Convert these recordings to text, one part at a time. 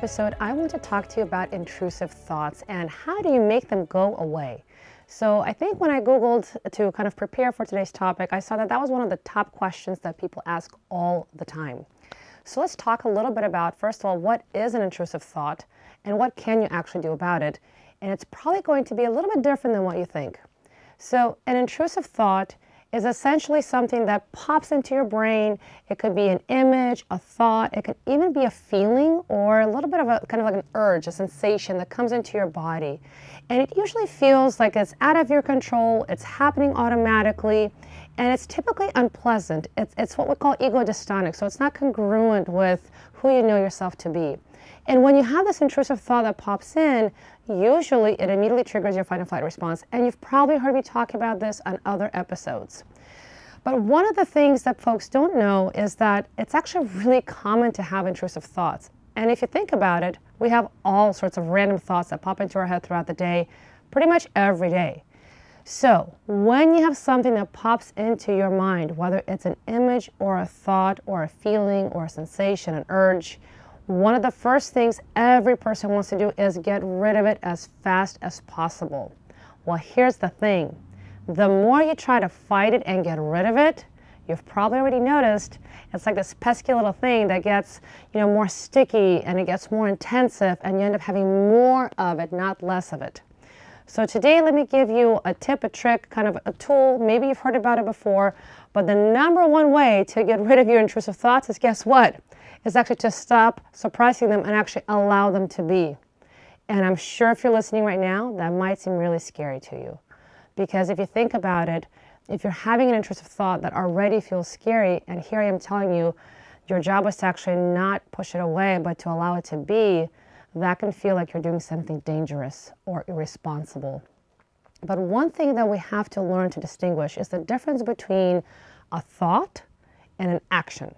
episode, I want to talk to you about intrusive thoughts and how do you make them go away. So I think when I Googled to kind of prepare for today's topic, I saw that that was one of the top questions that people ask all the time. So let's talk a little bit about, first of all, what is an intrusive thought and what can you actually do about it? And it's probably going to be a little bit different than what you think. So an intrusive thought is essentially something that pops into your brain. It could be an image, a thought, it could even be a feeling or a little bit of a kind of like an urge, a sensation that comes into your body. And it usually feels like it's out of your control, it's happening automatically, and it's typically unpleasant. It's what we call ego dystonic, so it's not congruent with who you know yourself to be. And when you have this intrusive thought that pops in, usually it immediately triggers your fight and flight response. And you've probably heard me talk about this on other episodes. But one of the things that folks don't know is that it's actually really common to have intrusive thoughts. And if you think about it, we have all sorts of random thoughts that pop into our head throughout the day, pretty much every day. So when you have something that pops into your mind, whether it's an image or a thought or a feeling or a sensation, an urge, one of the first things every person wants to do is get rid of it as fast as possible. Well, here's the thing. The more you try to fight it and get rid of it, you've probably already noticed, it's like this pesky little thing that gets, more sticky and it gets more intensive and you end up having more of it, not less of it. So today, let me give you a tip, a trick, kind of a tool. Maybe you've heard about it before, but the number one way to get rid of your intrusive thoughts is, guess what? Is actually to stop suppressing them and actually allow them to be. And I'm sure if you're listening right now, that might seem really scary to you. Because if you think about it, if you're having an intrusive thought that already feels scary, and here I am telling you, your job is to actually not push it away, but to allow it to be, that can feel like you're doing something dangerous or irresponsible. But one thing that we have to learn to distinguish is the difference between a thought and an action.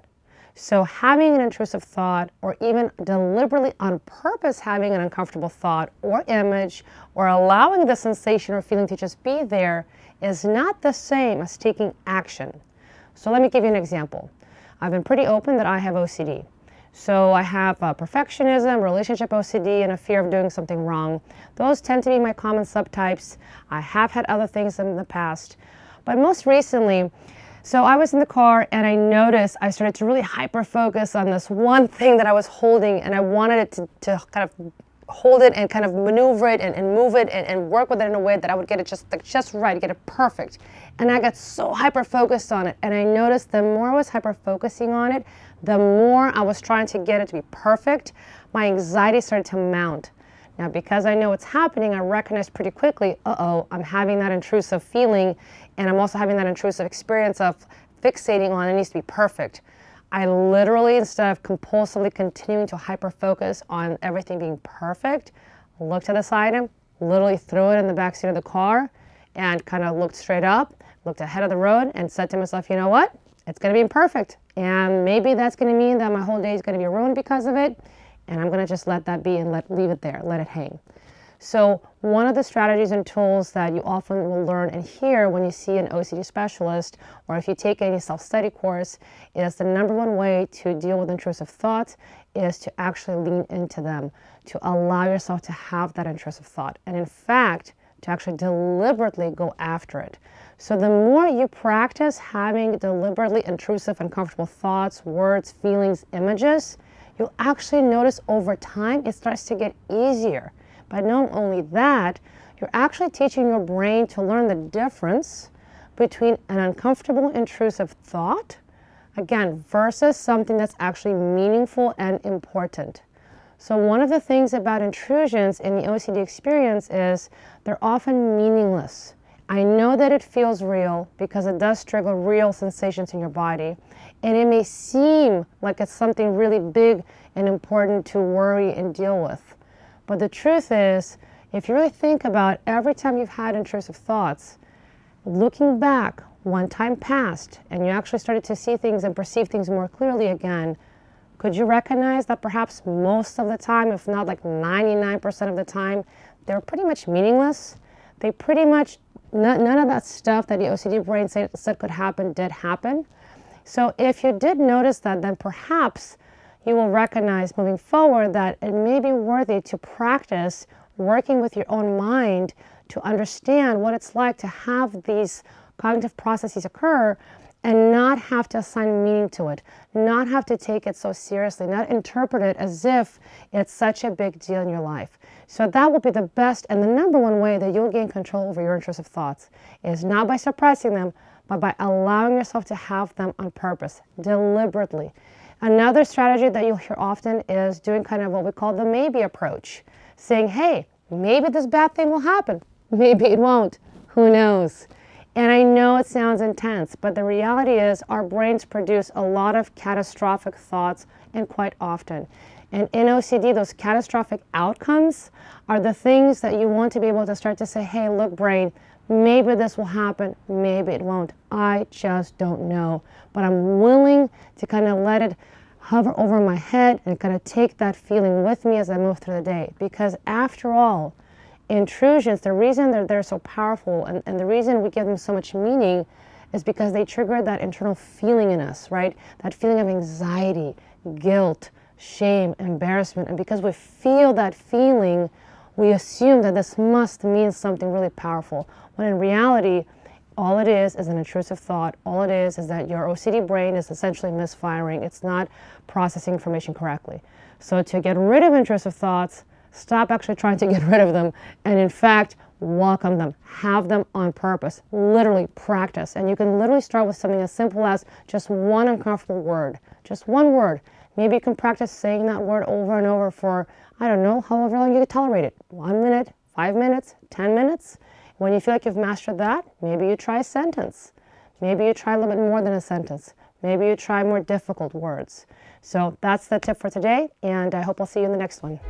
So having an intrusive thought, or even deliberately on purpose having an uncomfortable thought or image, or allowing the sensation or feeling to just be there, is not the same as taking action. So let me give you an example. I've been pretty open that I have OCD. So I have perfectionism, relationship OCD, and a fear of doing something wrong. Those tend to be my common subtypes. I have had other things in the past. But most recently, so I was in the car and I noticed I started to really hyper-focus on this one thing that I was holding, and I wanted it to kind of hold it and kind of maneuver it and move it and work with it in a way that I would get it just right, get it perfect. And I got so hyper-focused on it, and I noticed the more I was hyper-focusing on it, the more I was trying to get it to be perfect, my anxiety started to mount. Now, because I know what's happening, I recognize pretty quickly, I'm having that intrusive feeling, and I'm also having that intrusive experience of fixating on it needs to be perfect. I literally, instead of compulsively continuing to hyper-focus on everything being perfect, looked at this item, literally threw it in the backseat of the car, and kind of looked straight up, looked ahead of the road, and said to myself, you know what? It's going to be imperfect. And maybe that's going to mean that my whole day is going to be ruined because of it. And I'm going to just let that be and leave it there, let it hang. So one of the strategies and tools that you often will learn and hear when you see an OCD specialist, or if you take any self-study course, is the number one way to deal with intrusive thoughts is to actually lean into them, to allow yourself to have that intrusive thought. And in fact, to actually deliberately go after it. So the more you practice having deliberately intrusive, uncomfortable thoughts, words, feelings, images, you'll actually notice over time it starts to get easier. But not only that, you're actually teaching your brain to learn the difference between an uncomfortable, intrusive thought, again, versus something that's actually meaningful and important. So one of the things about intrusions in the OCD experience is they're often meaningless. I know that it feels real because it does trigger real sensations in your body, and it may seem like it's something really big and important to worry and deal with. But the truth is, if you really think about every time you've had intrusive thoughts, looking back, one time passed, and you actually started to see things and perceive things more clearly again, could you recognize that perhaps most of the time, if not like 99% of the time, they're pretty much meaningless? They pretty much, none of that stuff that the OCD brain said could happen did happen. So if you did notice that, then perhaps you will recognize moving forward that it may be worthy to practice working with your own mind to understand what it's like to have these cognitive processes occur and not have to assign meaning to it, not have to take it so seriously, not interpret it as if it's such a big deal in your life. So that will be the best and the number one way that you'll gain control over your intrusive thoughts, is not by suppressing them, but by allowing yourself to have them on purpose, deliberately. Another strategy that you'll hear often is doing kind of what we call the maybe approach, saying, hey, maybe this bad thing will happen, maybe it won't, who knows? And I know it sounds intense, but the reality is our brains produce a lot of catastrophic thoughts, and quite often. And in OCD, those catastrophic outcomes are the things that you want to be able to start to say, hey, look, brain, maybe this will happen, maybe it won't. I just don't know. But I'm willing to kind of let it hover over my head and kind of take that feeling with me as I move through the day. Because after all, intrusions, the reason they're so powerful and the reason we give them so much meaning is because they trigger that internal feeling in us, right? That feeling of anxiety, guilt, shame, embarrassment. And because we feel that feeling, we assume that this must mean something really powerful, when in reality, all it is an intrusive thought. All it is that your OCD brain is essentially misfiring. It's not processing information correctly. So to get rid of intrusive thoughts, stop actually trying to get rid of them, and in fact, welcome them. Have them on purpose. Literally practice. And you can literally start with something as simple as just one uncomfortable word. Just one word. Maybe you can practice saying that word over and over for, I don't know, however long you can tolerate it. 1 minute, 5 minutes, 10 minutes. When you feel like you've mastered that, maybe you try a sentence. Maybe you try a little bit more than a sentence. Maybe you try more difficult words. So that's the tip for today, and I hope I'll see you in the next one.